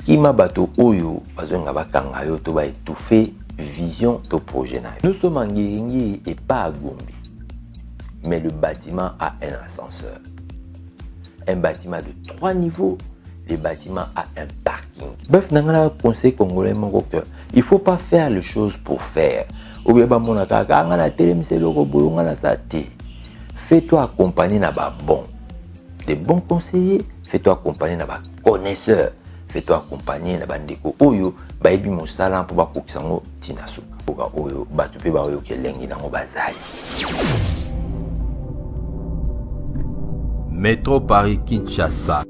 kima bato oyo bazonga bakanga yo to ba étouffer vision to projet na. Nous sommes en Ngiringi et pas à Gombe. Mais le bâtiment a un ascenseur. Un bâtiment de 3 niveaux. Le bâtiment a un parking. Bref, dans le conseil congolais, il ne faut pas faire les choses pour faire. Fais-toi accompagner dans des bons conseillers. Fais-toi accompagner dans des connaisseurs. Fais-toi accompagner dans des ndeko oyo baibi mosala pour bakokisango tinasuka. Poka oyo batu pe ba oyo kelengi nango bazali. Métro Paris Kinshasa.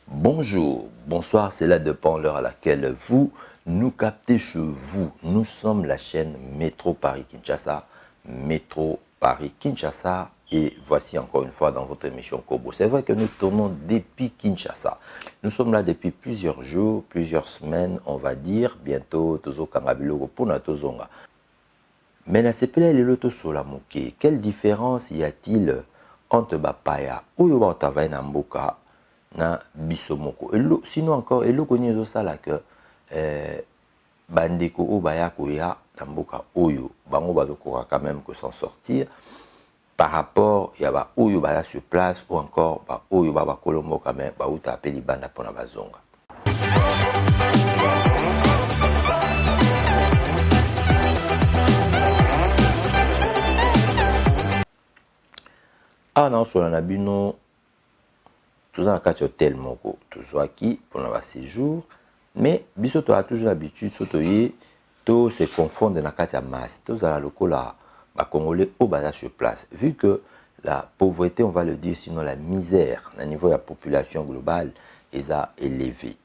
Bonjour, bonsoir, c'est là dépend l'heure à laquelle vous nous captez chez vous. Nous sommes la chaîne Métro Paris Kinshasa, Métro Paris Kinshasa, et voici encore une fois dans votre émission Kobo. C'est vrai que nous tournons depuis Kinshasa. Nous sommes là depuis plusieurs jours, plusieurs semaines, on va dire, bientôt Tozo Kangabiloko pour Tozonga. Mais la CPL et l'auto Solamoke, quelle différence y a-t-il entre Bapaya ou Yoba Otavaï Namboka na Bisomoko? Sinon encore, et le connaît ça là que Bandeko Obaya Koya Namboka Oyo, Bango Badokora quand même que s'en sortir par rapport à ba Oyo Baya sur place ou encore ba Oyo Baba Colombo quand même, ba Uta Peli Banda Pona Bazonga. Ah non, sur la bino, tout ça dans hôtel moko, tout ça qui pour le séjour, mais biso to a toujours l'habitude sotoyer to se confondre dans la carte masse, tous à la locola, ba congolais au bas sur place, vu que la pauvreté, on va le dire, sinon la misère, au niveau de la population globale, est élevé.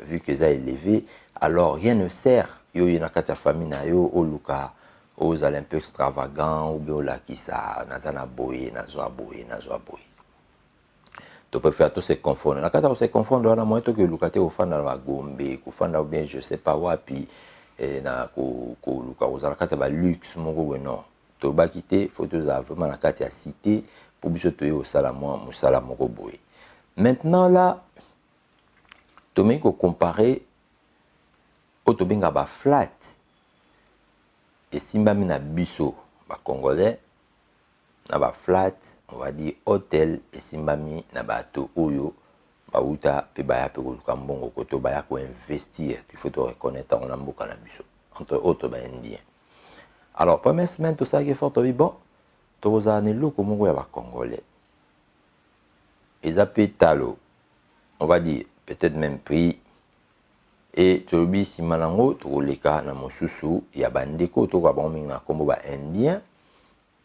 Vu qu'ils sont élevés, alors rien ne sert. Yo y a une famille na yo au luka aux un peu extravagants ou bien là qui ça nazana boye nazoa boye. Tu peux faire tout se confondre. La carte se confondre na moins que lukate au fan dans la Gombe, au fan ou bien je sais pas wapi na ko luka aux la carte ba luxe mon non. Tu vas quitter photos vraiment la carte à cité pour bien te au salamo musala moko boye. Maintenant là tu mets qu'on comparer au tobinga ba flat et simbami na biso ba congolais na ba flat on va dire hôtel et simbami na bato oyo ba uta pe ba ya pe ko mbongo ko to ba ya ko investir, il faut te reconnaître en amboka na biso entre autres ba indien. Alors première semaine tout ça qui est fort bon to bozane loko mongo ya ba congolais ezapé talo on va dire peut-être même prix. Et tu as si malango tu oleka na mosusu ya bandeko to ka bango na kombo ba indien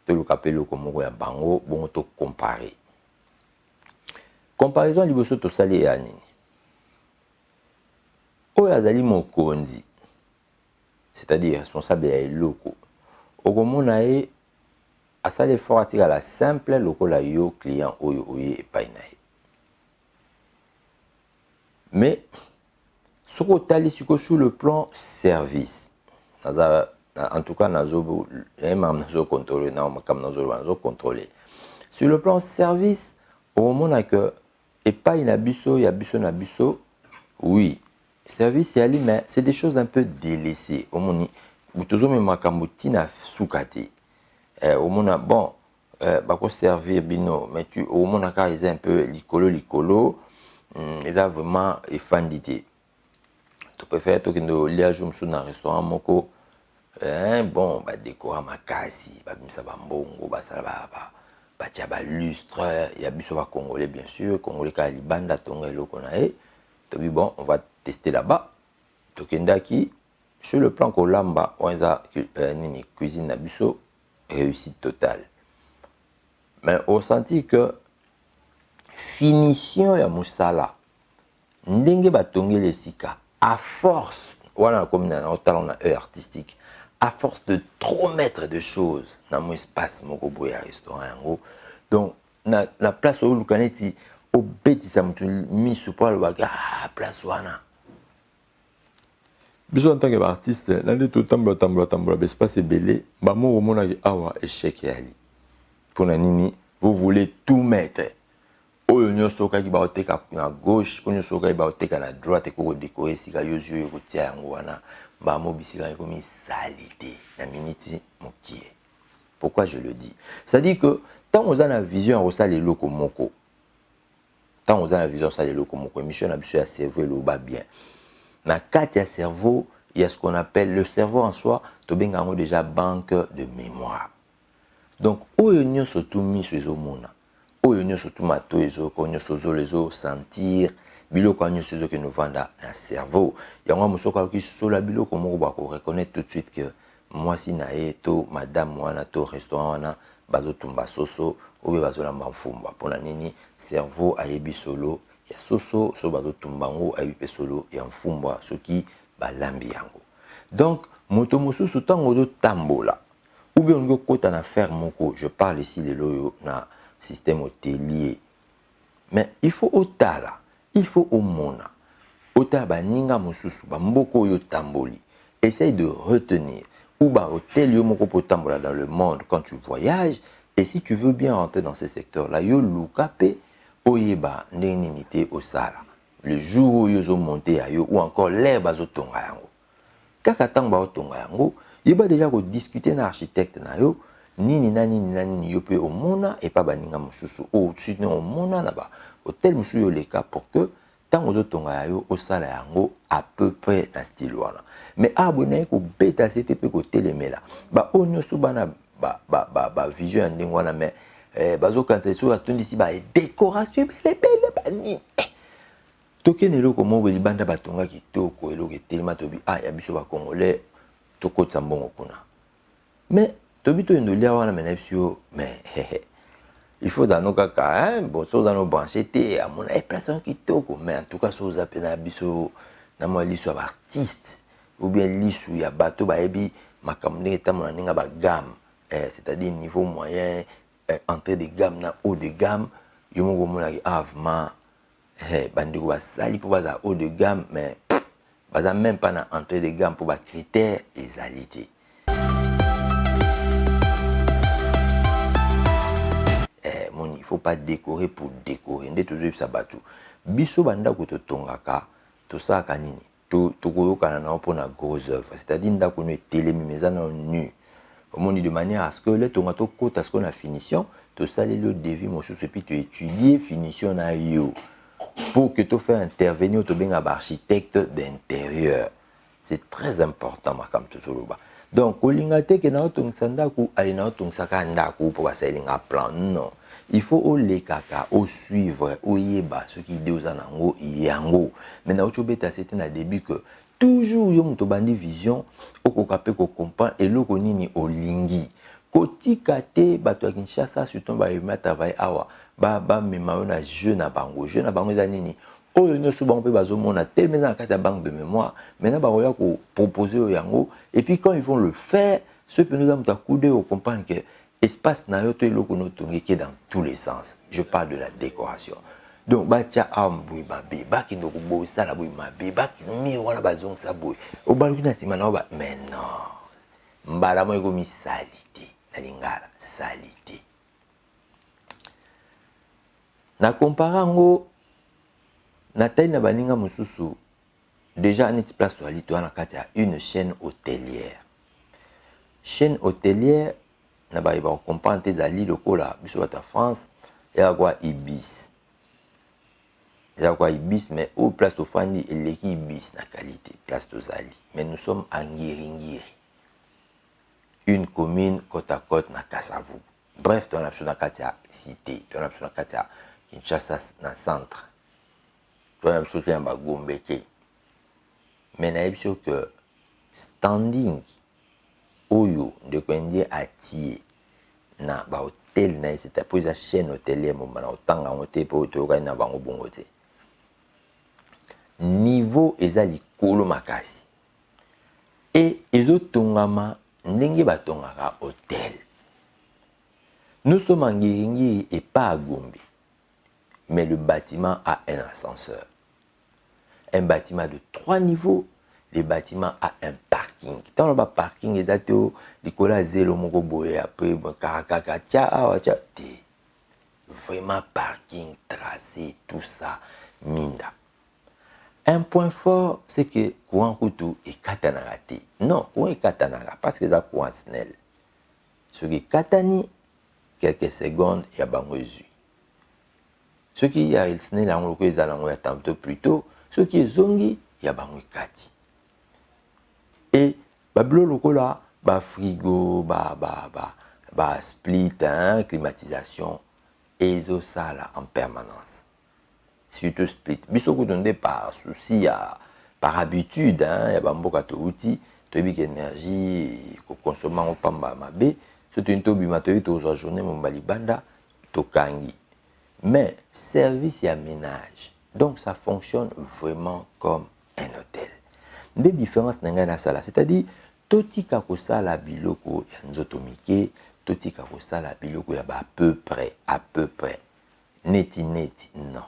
to le kapelo kombo ya bango bon to comparer. Comparaison liboso to sali ya nini? Oyo azali mokonzi. C'est-à-dire responsable ya eloko. Okomona e asale fort atika la simple lokola yo client oyo oye epai na ye. Mais sur le plan service, en tout cas, contrôler. Sur le plan service, au moment que et pas il y a biso, oui, service mais c'est des choses un peu délaissées. Au moment où toujours même makambutina soukate, au moment bon, bako servir bino, mais tu au moment quand ils un peu licolo, ils a vraiment effandité. Tu préfères que nous liageons sur un restaurant moko bon ba décorer makasi ba bimisa ba mbongo ba sala ba tia ba lustre ya biso ba congolais bien sûr congolais ka libanda tonga eloko na e to bi bon on va tester là-bas to kendaki sur le plan kolamba on a nini cuisine na biso réussite totale mais on sentit que finition ya musala ndenge ba tongele sika à force, voilà comme un talent artistique, à force de trop mettre de choses dans mon espace, mon restaurant, donc la place où le caneti, au bêtis, ça m'a mis sur le baga, place wana. Besoin en tant qu'artiste, l'année tout tambour, l'espace est belé, bah moi au monde awa échec et ali. Pour la nini, vous voulez tout mettre. oyo nyonso okaki baoteka na gauche oyo nyonso okaki baoteka na droite ekoko décorer esika yozwi oyo kotia yango wana bamo bisika ekomi sali te na miniti mokie. Pourquoi je le dis? C'est-à-dire que tant oza na vision ya kosala eloko moko, tant oza na vision ya kosala eloko moko, émission na biso ya cerveau eloba bien na kati ya cerveau, il y a ce qu'on appelle le cerveau en soi, tobenga yango déjà banque de mémoire. Donc oyo nyonso tu miso ezomona, oyo nyonso tu mato ezoko nyonso zolo ezo sentir biloko nyonso ezo ke no vanda na cerveau. Yango musoko ki sola biloko moko ba ko reconnaître tout de suite que moi si na to madame wana to restaurant wana bazo tumba soso obe bazo lamba mfumba pona nini cerveau ayebi solo ya soso so bazo tumba ngo ayebi solo ya mfumba soki balambi yango. Donc moto mosusu tango do tambola ou bien on kota na faire moko, je parle ici les loyo na système hôtelier. Mais il faut otala, il faut omona. Ota ba ninga mosusu ba mboko yo tamboli. Essaye de retenir ou ba hôtel yo moko potambola dans le monde quand tu voyages, et si tu veux bien rentrer dans ce secteur là, yo lukape oyeba ndenge au sala. Le jour où yo zo monter à yo ou encore l'herbe azo tonga yango. Kaka tang ba otonga yango, yeba déjà ko discuter na architecte na yo nini yo pe omona et pas baninga mosusu ou sinon omona na ba hôtel mosusu yo leka pour que tant ozo tonga yo osala yango à peu près na style wana. Mais abonné ko beta c'était pe ko telemela ba onyo su bana ba vision ndenge wana mais bazo kanza so atondisi ba décoration belle bani tokene loko mo libanda batonga kitoko eloko telema tobi ya biso ba congolais tokotsa mbongo kuna. Mais tobito ndolia wana menepsio mais il faut dans nos cas bon so dans nos branchés té à mon impression kitoko mais en tout cas so za pena biso na mo liso ba artiste ou bien liso ya bato ba ebi makamne tamona ninga ba gamme c'est-à-dire niveau moyen entrée de gamme na haut de gamme yo mo mona ki avement bandiko basali pour baza haut de gamme mais baza même pas na entrée de gamme pour ba critères ezalité. Il faut pas décorer pour décorer. Ndé toujours ça batu. Biso banda ko to tongaka to saka nini. To koyoka na pour na gros œuvre. C'est-à-dire ndako no telemi mezana nu. Comment on dit de manière à ce que le tongato côte à ce qu'on a finition, to sali le devis mon sous et puis tu étudier finition na yo. Pour que tu fasses intervenir tu bien architecte d'intérieur. C'est très important ma comme toujours là. Donc olingate ke na tong sandaku ali na tong saka ndaku pour passer linga plan non. Il faut au lekaka au suivre au yeba ce qui dit aux anango yango. Maintenant tu beta c'était na début que toujours yo muto bandi vision okokape ko comprendre et loko nini olingi. Kotika te bato ya Kinshasa surtout ba yema travail awa ba mema na jeune bango za nini oyo nyoso bango pe bazomona tellement na kati ya banque de mémoire maintenant ba roya ko proposer au yango et puis quand ils vont le faire ceux qui nous ont coudé au comprendre que espace na yo to eloko no tongi qui est dans tous les sens. Je parle de la décoration. Donc bacha ambui babe baki ndoko bo sala boy mabe baki mi wana bazong sa boy o baluki na sima na ba mais non mbala mo eko mi salite na lingala salite na comparango na taille na baninga mususu déjà en petit place toali to na kati ya une chaîne hôtelière na ba iba comprendre tes ali lokola biso bata France ya quoi Ibis mais au place to fandi eleki Ibis na qualité place to zali mais nous sommes à Ngiringiri une commune côte à côte na Kasavu. Bref tu as l'option na kati ya cité tu as l'option na kati ya Kinshasa na centre tu as l'option ya Bagombe mais na option que standing oyo de kwende atie na ba hôtel na c'est pour la chaîne hôtelière mo na otanga hôtel pour to ka na bango bongo te niveau ezali kolo makasi et ezotongama ndenge batongaka hôtel. Nous sommes en Ngiringiri et pas à Gombe, mais le bâtiment a un ascenseur, un bâtiment de 3 niveaux. Le bâtiment a un parking. Dans le parking, les atos, les colas zélo moko boye après karakaka tia. vraiment parking, tracé, tout ça, minda. Un point fort, c'est que courant couteau est katanagati. Non, courant est katanaga parce que ça courant snell. Ce qui est katani, quelques secondes, il y a bangozu. Ce qui est snell, on le a tantôt plus tôt. Ce qui est zongi, il y a bangozu kati. Et, bablo lokola, ba frigo, ba split, hein, climatisation, et ça là en permanence. Surtout split. Biso koutondé par souci, par habitude, hein, il y a bamboka to outil, to ebik énergie, ko consommant au pamba mabe, surtout une tobi matoyi to zo journée mon balibanda, to kangi. Mais service et ménage. Donc ça fonctionne vraiment comme un hôtel. Une différence n'a na sala, c'est-à-dire totika ko sala biloko ya nzoto mike, totika ko sala biloko ya ba à peu près. Neti non.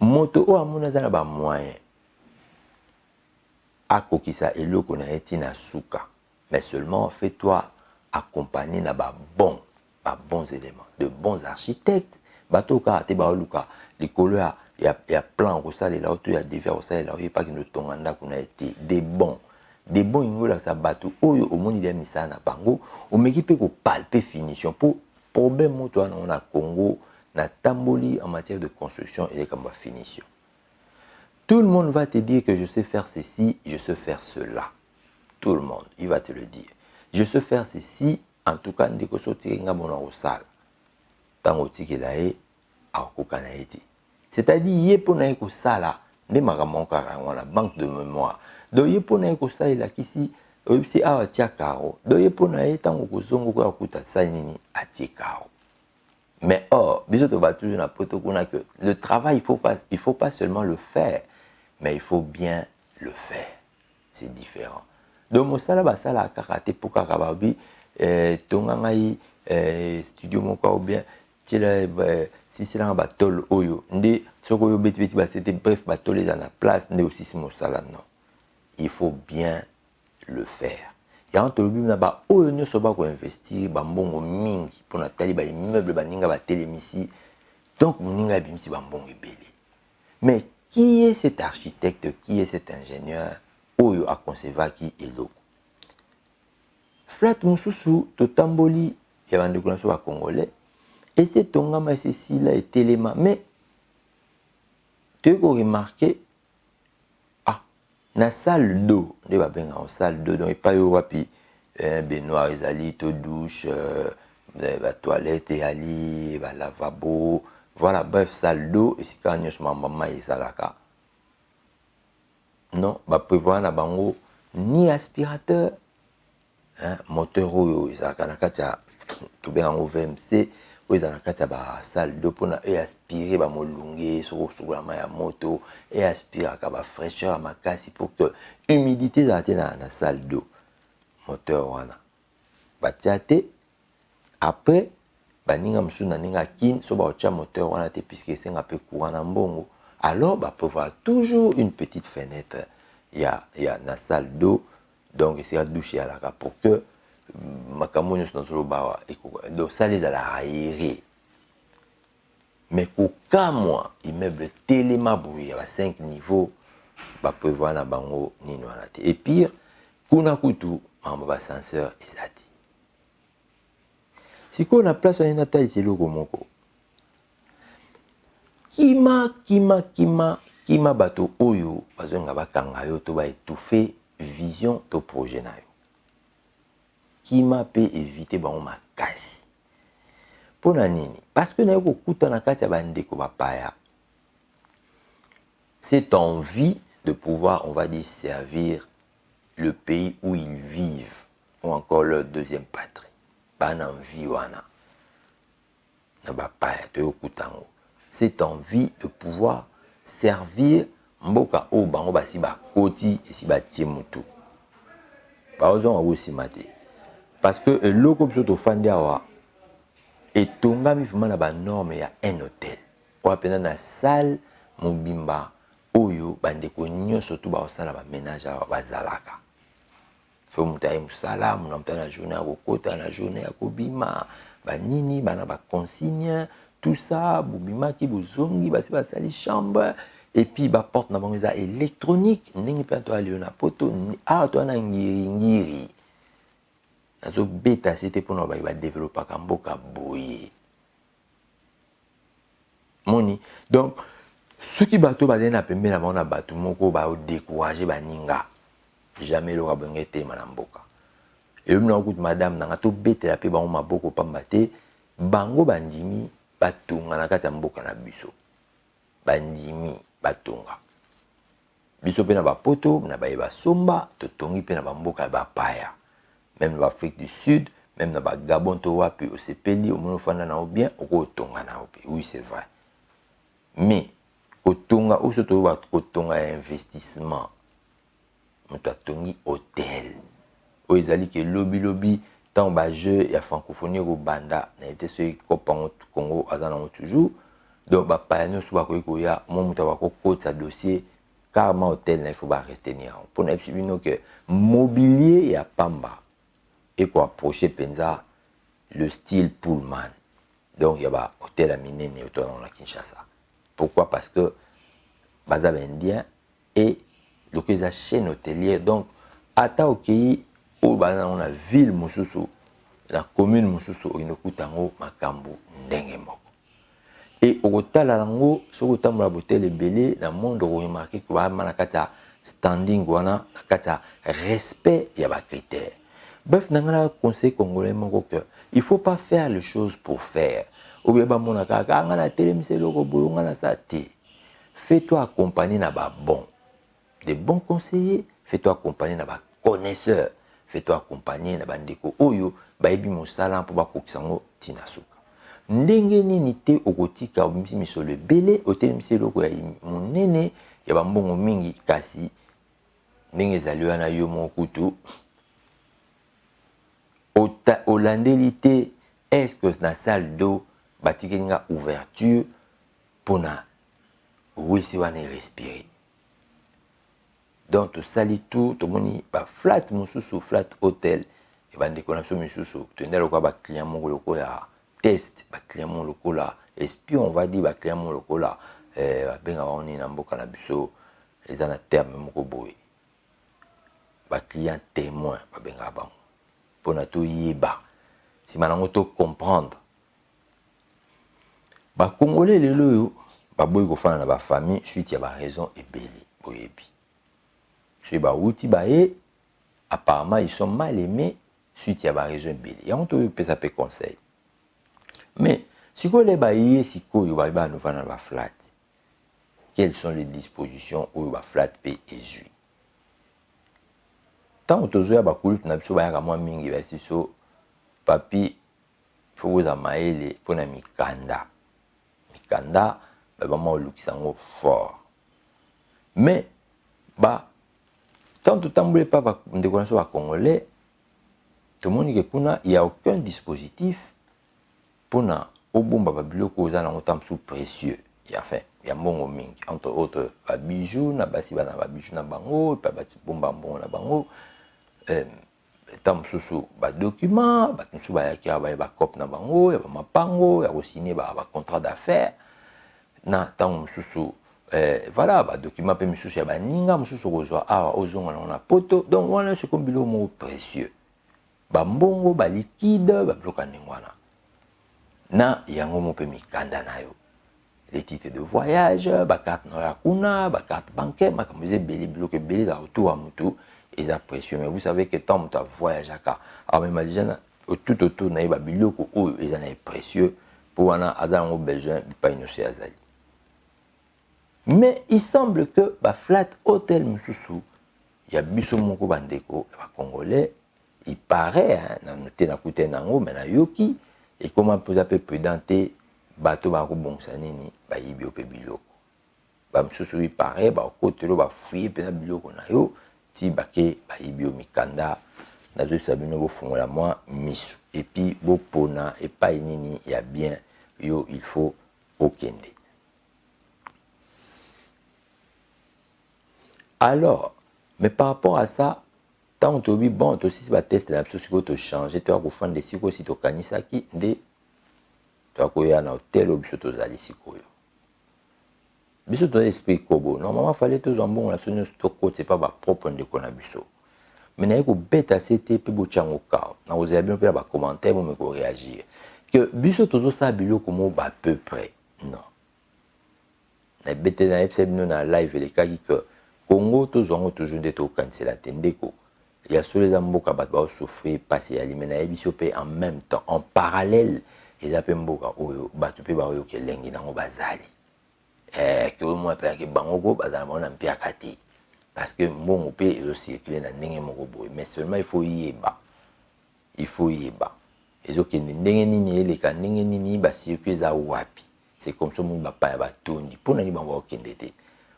Moto o amona za na ba moyen akokisa eloko na eti na suka, mais seulement fais-toi accompagner na ba bons éléments, de bons architectes. Bato ka te ba luka likolo ya plan ko sala la auto ya devia ko sala la pas que no tonganda kuna été des bons ingola sa bato oyo omoni dia misana bango omeki pe ko palper finition pour problème moto on a Congo na tamboli en matière de construction et comme finition. Tout le monde va te dire que je sais faire ceci, je sais faire cela. Tout le monde, il va te le dire. Je sais faire ceci, en tout cas, ndeko soti nga mona osala. Tango tikelae akokana eti. C'est-à-dire yepona eko sala, nde makambo kaka wana banque de mémoire. Donc yepona eko sala la kisi oyebisi awa tia karo. Donc yepona etango kozongo ko akuta sala nini atie karo. Mais or, que le travail, il faut pas seulement le faire, mais il faut bien le faire. C'est différent. Donc, mon sala sala karaté pour karababi, tongangai studio moko ou bien si c'est là un batol oyo, ndé soko yo beti beti c'était bref batol dans la place, ndé aussi mon sala non. Il faut bien le faire. Ya antolobi na ba oyo nyoso ba ko investir ba mbongo mingi pour na tali ba immeuble ba ninga ba télémisi. Donc ninga bimisi ba mbongo ebele. Mais qui est cet architecte, qui est cet ingénieur oyo a concevoir qui eloko? Flat mususu to tamboli ya bandeko na so ba congolais et c'est tongama ceci là et téléma mais tu as remarqué na salle d'eau, de ba benga en salle d'eau donc pas yo wapi baignoire ezali to douche ba toilette et ali ba lavabo voilà bref salle d'eau et si quand nyos mama ezalaka non ba prévoir na bango ni aspirateur hein moteur oyo ezalaka na kati ya to benga ngo VMC oyo ezalaka na kati ya ba salle d'eau pona e aspirer ba molunge soko sukula ma ya moto et aspiraka ba fraîcheur makasi pour que humidité ezala na salle d'eau moteur wana batiate après baninga musu na ninga kin so ba ocha moteur wana te puisque senga pe courant na mbongo alors ba prévoir toujours une petite fenêtre ya na salle d'eau donc c'est à doucher à la pour que makambo nyonso na solo bawa donc ça les a la aéré mais koka moi immeuble tellement bouillé à 5 niveaux ba prévoir na bango nino wana te et pire kuna kutu mamba ba ascenseur ezati siko na place on a taille c'est loko moko kima bato oyo bazonga bakanga yo to ba étouffer vision to projet na yo kima peut éviter bango makasi pona nini parce que na yo kokuta na kati ya bandeko bapaya cette envie de pouvoir on va dire servir le pays où ils vivent ou encore leur deuxième patrie ban envie wana na bapaya to yo kutango cette envie de pouvoir servir mboka o bango basi bakoti esi batie mutu baozonga kosima te parce que eloko biso tofandi awa etongami vraiment na banorme ya un hôtel oyo mpena na salle mobimba oyo bandeko nyonso to baosala bamenage awa bazalaka so moto aye mosala mona moto na journée ya kokota na journée ya kobima banini bana ba consigne tout ça bobimaki bozongi basi basali chambre et puis ba porte na bango eza électronique ndenge mpe to alio na poto to na ngiri nazobeta se te mpona badéveloppaka mboka boye moni donc soki bato bazali na pembeni na bango na bato moko baodécourage baninga jamais eloko abonge etema na mboka elobi na okuti madame nanga tobetela mpe bango maboko pamba te bango bandimi batonga na kati ya mboka na biso bandimi batonga biso mpe na bapoto na baye basomba totongi mpe na bamboka ya bapaya même na Afrique du Sud, même na Gabon to wapi osepeli omona ofanda na bien okotonga na opi. Oui, c'est vrai. Mais kotonga oso to ba kotonga investissement. Moto atongi hôtel. O ezali ke lobby tant ba jeu ya francophonie ko banda na été ce kopango Congo azana toujours. Donc ba payanyo so ba ko ya mo moto ba ko kota dossier karma hôtel na il faut ba rester ni en. Pour na bino que mobilier ya pamba et qu'on approchait penza le style Pullman. Donc il y a un hôtel à Minene autour dans la Kinshasa. Pourquoi? Parce que Bazab indien et le la chaîne hôtelière. Donc ata okei au bazan on a ville mususu la commune mususu inokutango makambo ndenge moko. Et au kotala lango so kotambola hôtel ebele na monde ko remarquer que ba manakata standing wana nakata respect ya ba critères. Bref, dans le conseil congolais, il ne faut pas faire les choses pour faire. Ou bien, fais-toi accompagner dans des bons conseillers, fais-toi accompagner dans des connaisseurs, fais-toi accompagner dans des oyo, baebi mosala pour bakokisango tinasuka. Ndenge nini te okotika obimisi misolo ebele, otelemisi eloko ya monene ya bambongo mingi kasi ndenge ezali wana yo moko kutu. Olandélité, est-ce que dans la salle d'eau, il y a une ouverture pour respirer. Donc, tu salis tout, tu as flat flat hôtel, et tu as des connexions, tu as des clients qui test, des clients qui espion, on va dire, des clients qui ont un terme, des clients témoins, pour na to yeba si manango to comprendre ba congolais lelo yo ba boyi ko fana na ba famille suite ya ba raison ebele boyebi so ba uti ba e apparemment ils sont mal aimés suite ya ba raison ebele ya on to pesa pe conseil mais si ko le ba ye siko yo ba no fana na ba flat quelles sont les dispositions où ba flat pe ezui. Tant que tu as un peu de mingi, papi, il faut que tu pour na mikanda. Mikanda, vraiment au fort. Mais, tant que tu n'as pas de connaissance congolais, tout le monde dit qu'il n'y a aucun dispositif pour na obomba babiloko za na otam sous précieux. Il y a fait, il y a bon mingi entre autres bijoux na basi bana bijoux na bango, pa bati bomba bon na bango. Tam susu ba document ba tsusu ba yakia ba cop na bango ya ba mapango ya ko signer ba contrat d'affaires na tam susu voilà ba document pe misusu ya ba ninga mususu kozwa ozonga na poto. Donc voilà c'est comme bilo mo précieux ba mbongo ba liquide ba bloka ningwana na yango mo pe mikanda na yo les titres de voyage ba carte na kuna ba carte bancaire makamuze beli bloqué beli la autour à mutu. Ils apprécient, mais vous savez que tant que tu voyages à Ka, alors même tout autour, il y a des biloko où ils sont précieux pour avoir besoin de pas innocent azali. Mais il semble que bah flat hôtel mususu, il y a biso moko bandeko, ba congolais, il paraît hein, noté na kute nango mais na yoki et comment peut appeler prudenter bateau ba ko bongsa nini ba yibi pe biloko. Ba mususu il paraît ba côté lo ba fouiller pe na biloko na yo. Si bake ba ibio mikanda na zo sabino bo fongola moi misu et puis bo pona et pas nini ya bien yo il faut okende. Alors mais par rapport à ça tant que tu bon aussi si ba test la chose que tu changer tu vas faire des siko si tu kanisaki de toakoya na hotel biso tozali sikoyo biso toza esprit kobo normalement fallait tozwa mbongo na biso nyonso tokotisa pa bapropre ndeko na biso mais naye kobeta se te mpe botyango kao na kozela bino mpe na bacommentaire bomeme koréagir que biso tozosala biloko mo ba peu près non nabete nayebisa bino na live elekaki que Congo tozwango toujours nde tokokanisela te ndeko ya solo eza mboka bato baosouffrir pasi ya lime nayebi biso mpe en même temps en parallèle eza mpe mboka oyo bato mpe baoyoka elengi nango bazali ke oyo mwa mpe yake bangoko bazala bango na mpiaka te parce que mbongo mpe ezocircule na ndenge moko boye mais seulement il faut yeba ezokende ndenge nini eleka ndenge nini bacircule eza wapi c'est comme ça monde bapaya batondi mpona nini bango baokende te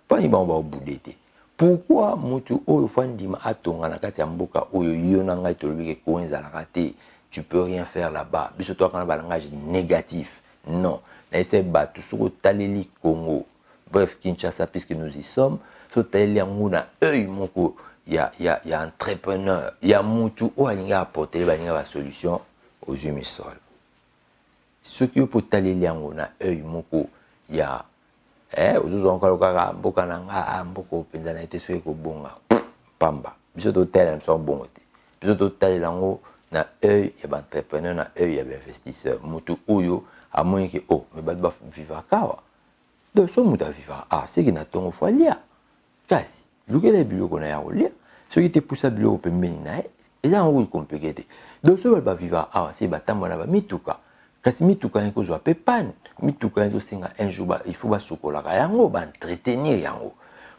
mpona nini bango baobude te pourquoi mutu oyo fa ndima atonga na kati ya mboka oyo yo na ngai tolobiki ko ezalaka te tu peux rien faire là-bas biso toakana balangage négatif non nayebi bato soki otaleli Congo bref Kinshasa puisque nous y sommes so otaleli yango na œil moko ya entrepreneur ya mutu oyo alingi apportele balingi basolution aux humisol soki yo mpo otaleli yango na œil moko ya ozozwa nkalo kaka mboka na nga mboka openza na ete soki ekobonga pamba biso totalela biso bongo te biso totalela yango na œil ya baentrepreneur na œil ya bainvestisseur mutu oyo amoniki o me bato bavivaka awa donc so mutu avivaka seki na ntongo fo alia kasi lukela biloko na ya kolia soki te pusa biloko pembeni na ye eza yango komplike te donc so bato bavivaka awa se batambola na bamituka kasi mituka nako kozwa mpe pane mituka ezosenga un jour il faut basukolaka yango baentretenir yango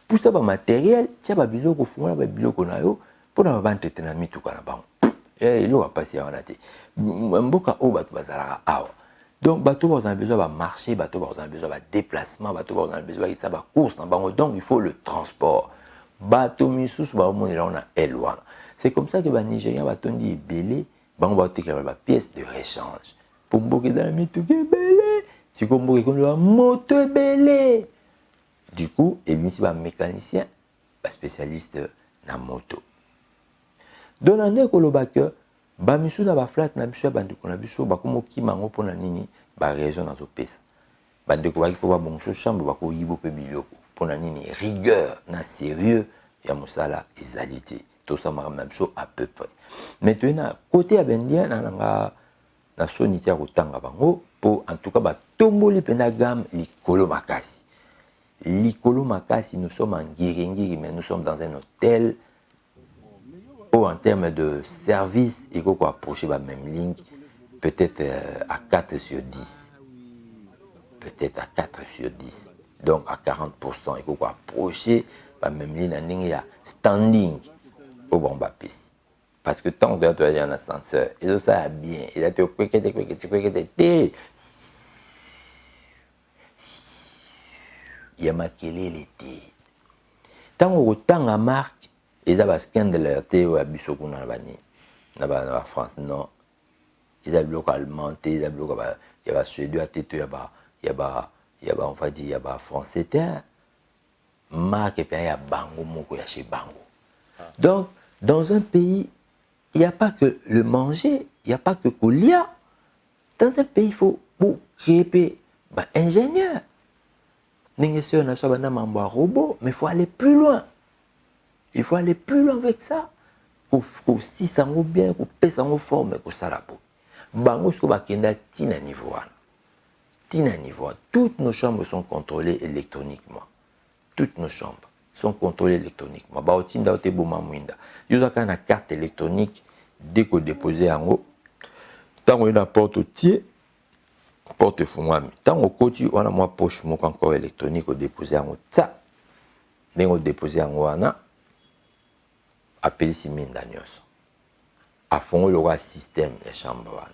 pusa bamateriel tia babiloko fungola babiloko na yo mpona baentretenir mituka na bango eloko apasi ya wana te mboka oyo bato bazalaka awa donc bato bazala besoin bamarché bato bazala besoin badéplacement bato bazala besoin bakisa bacourse na bango donc il faut le transport bato misusu baomonela ngo na ele wana c'est comme ça que banigérien batondi ebele bango baotekela bapièce de rechange pour mboka eza na mituka ebele sikoyo mboka ekomi bamoto ebele du coup ebimisi bamécanicien baspécialiste na moto donc na nde koloba ke bamisu na baflate na biso ya bandeko na biso bakoma okima yango mpona nini baraison nazopesa bandeko baki mpo babongiso chambre bakoyiba mpe biloko mpona nini rigueur na sérieux ya mosala ezali te tosamaka na biso à peu près mais toye na côté ya bendien nananga na soni te ya kotanga bango mpo en tout cas batomboli mpena gamme likolo makasi nous sommes en ngiri mais nous sommes dans un hôtel ou en termes de service il faut approcher la même ligne peut-être à 4 sur 10 peut-être à 4 sur 10 donc à 40% il faut approcher la même ligne en ligne standing au bon bapisi parce que tant que tu as un ascenseur et ça va bien il a te il y a makelele te tant autant à marque ils ont un scandale te ou abiso kuna na bani na France non ils ont bloqué allemand ils ont bloqué il y a suédois te il y a on va dire il y a français te marque et puis il y a bango moko ya chez bango donc dans un pays il n'y a pas que le manger il n'y a pas que kolia dans un pays il faut créer un ingénieur ndenge sio na soba na mambo ya robot mais il faut aller plus loin. Il faut aller plus loin avec ça. Si ça va bien, ça va forme, ça va bien. Bango, ce qu'on va kenda tina niveau. Tina niveau. Toutes nos chambres sont contrôlées électroniquement. Toutes nos chambres sont contrôlées électroniquement. Ba otinda ote boma mwinda. Yo ka na carte électronique dès qu'on dépose en haut. Tant on a porte tiers, porte fumami. Tant on côté on a moi poche moko encore électronique au déposer en haut. Ça. Mais on déposer en haut ana appelé minda nyonso à fond le système de chambre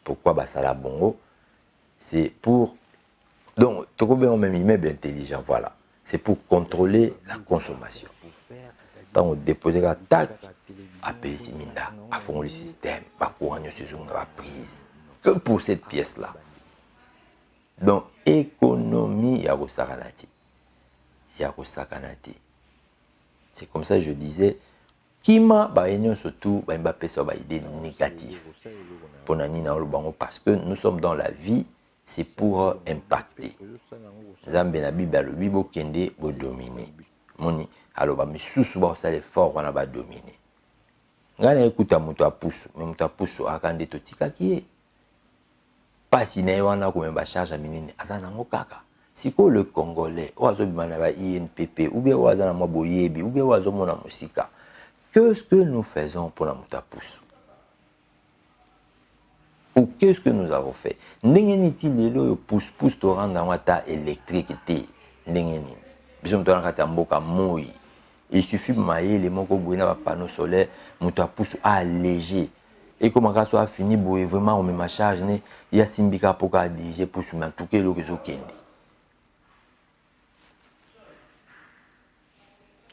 pourquoi basala bongo c'est pour donc tu connais même immeuble intelligent voilà c'est pour contrôler la consommation tant on déposer la tac appelé minda à fond le système pas courant saison la prise que pour cette pièce là donc économie ya kosakanati c'est comme ça je disais Kima ba union surtout ba pesa ba idée négative. Ponani na bango parce que nous sommes dans la vie c'est pour impacter. Nzambe na Bible alobi bokende bodominer. Moni aloba misusu ba osala effort wana ba dominer. Nga na ekuta moto apusu, mais moto apusu akande totikaki ye. Pasi na ye wana komemba charge minene aza nango kaka. Siko le Congolais oazo bimana ba INPP ou bien oaza na mwa boyebi ou bien oazo mona musika. Qu'est-ce que nous faisons pour la moto apusu? Ou qu'est-ce que nous avons fait? Ndenge niti lelo yo pousse to randa wata électrique te. Ndenge nini? Biso mto na kati ya mboka moi. Il suffit mayele moko boye na ba panneau solaire, moto apusu allégé. Et comme ça soit fini boye vraiment on met ma charge ne ya simbika poka dirige pousu mais tout que lo kezo kende.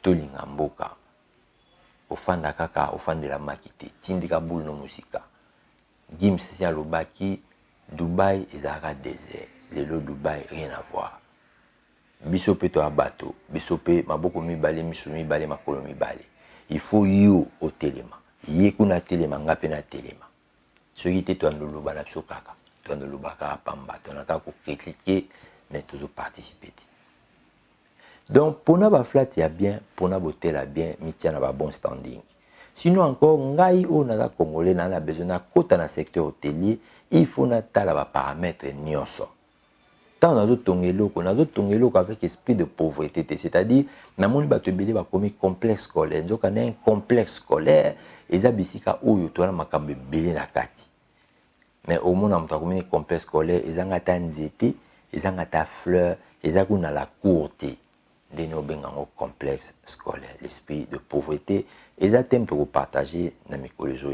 Tolinga mboka. Ofanda kaka ofandela makite. Tindika boule no musika. Gims si alobaki Dubaï ezaka désert. Lelo Dubaï rien à voir. Biso pe to abato, biso pe maboko mibale misu mibale makolo mibale. Il faut yo au telema. Ye kuna telema nga pe na telema. Soki te to andoloba na biso kaka. To andoloba kaka pamba, to na kaka ko cliquer mais toujours participer. Donc pour na ba flat ya bien, pour na botel ya bien, mitia na ba bon standing. Sinon encore, ngai o naza congolais na besoin na kota na secteur hôtelier, il faut na tala ba paramètres nyonso. Tant nazo tongelo avec esprit de pauvreté, c'est-à-dire na moni bato ebele ba komi complexe scolaire, nzoka na un complexe scolaire, eza bisika oyo to na makambe belé na kati. Mais au moins na komi complexe scolaire, eza ngata nzete, eza ngata fleur, eza kuna la courte. De nos bengango complexe scolaire, l'esprit de pauvreté, et ça t'aime pour partager dans mes collèges.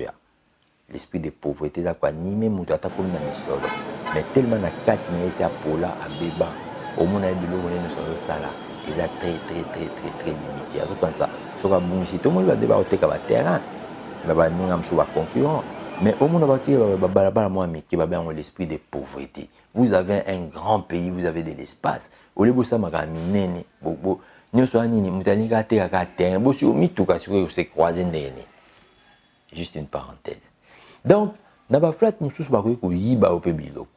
L'esprit de pauvreté, ça quoi, ni même mouta ta comme dans mes sols, mais tellement na kati mais c'est à pola à béba, au moins na bilo on est nous sommes ça là, et ça très limité. Alors comme ça, sur un bon site, tout le monde va débattre au terrain, mais va nous am sur concurrent, mais au moins on va dire balabala moi mais qui va bien l'esprit de pauvreté. Vous avez un grand pays, vous avez de l'espace. Au lieu de ça, magamine, bobo, nous sommes ni mutani kate kate, bosi o mituka sur se croiser ndene. Juste une parenthèse. Donc, na ba flat mususu ba ko yiba o pe biloko.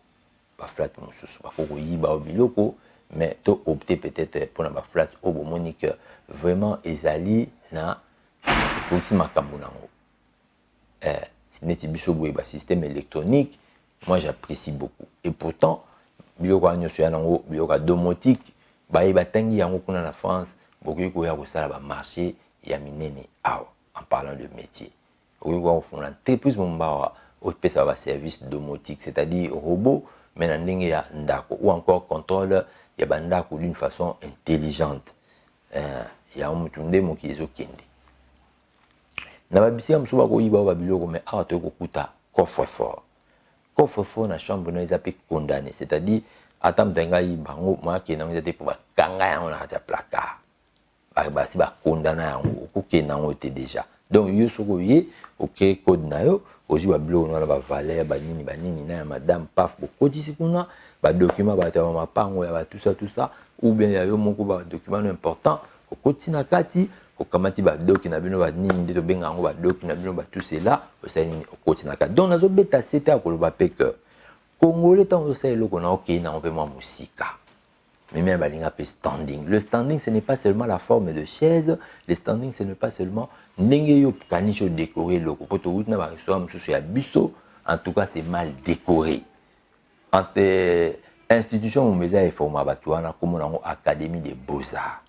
Ba flat mususu ba ko yiba o biloko, mais to opter peut-être pour na ba flat au monique vraiment ezali na aussi makambo nango. Neti biso boye ba système électronique, moi j'apprécie beaucoup. Et pourtant biloko anyoso ya nango biloko domotique baye batangi yango kuna na France bokoki koya kosala ba marché ya minene awa en parlant de métier okoki koya kofungula entreprise mombawa opesa ba service domotique, c'est-à-dire robot mais na ndenge ya ndako ou encore contrôle ya bandako d'une façon intelligente ya mutu nde moki ezokende na babisika mosusu bakoyiba ba biloko mais awa tokokuta coffre-fort. Coffre-fort na chambre na ezapé condamné, c'est-à-dire atam tengai bango moi qui na ngete pour kanga yango na kati placard ba si ba condamné yango ko ke na ngote déjà. Donc yo soko ye OK code na yo ozi ba bilo na ba valeur ba nini na madame paf ko kodisi kuna ba document ba ta mama pango ya ba tout ça ou bien ya yo moko ba document important ko kotina kati ko kamati ba document na bino ba nini de benga yango ba document na bino ba tout cela o sa nini ko kotina kati. Donc nazo beta c'était ko ba pe que Congolais tant que ça est qu'on a OK na on peut moi musika. Mais même balinga pe standing. Le standing ce n'est pas seulement la forme de chaise, le standing ce n'est pas seulement ndenge yo kanicho décorer loko poto route na ba restaurant mususu ya biso, en tout cas c'est mal décoré. Entre institution meza e forma batu wana comme na académie des beaux-arts.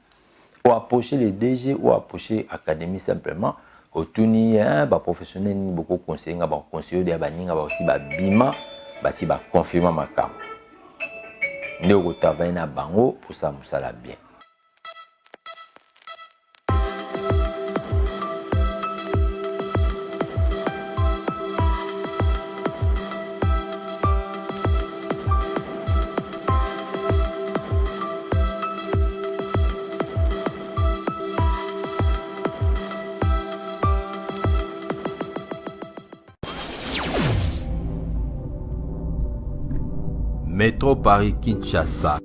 Ou approcher les DG ou approcher académie simplement otuni ba professionnel ni beaucoup conseiller ba conseiller de baninga ba aussi ba bima basi ba confirmer makambo nde okotavaye na bango pour ça mosala bien. Métro Paris Kinshasa.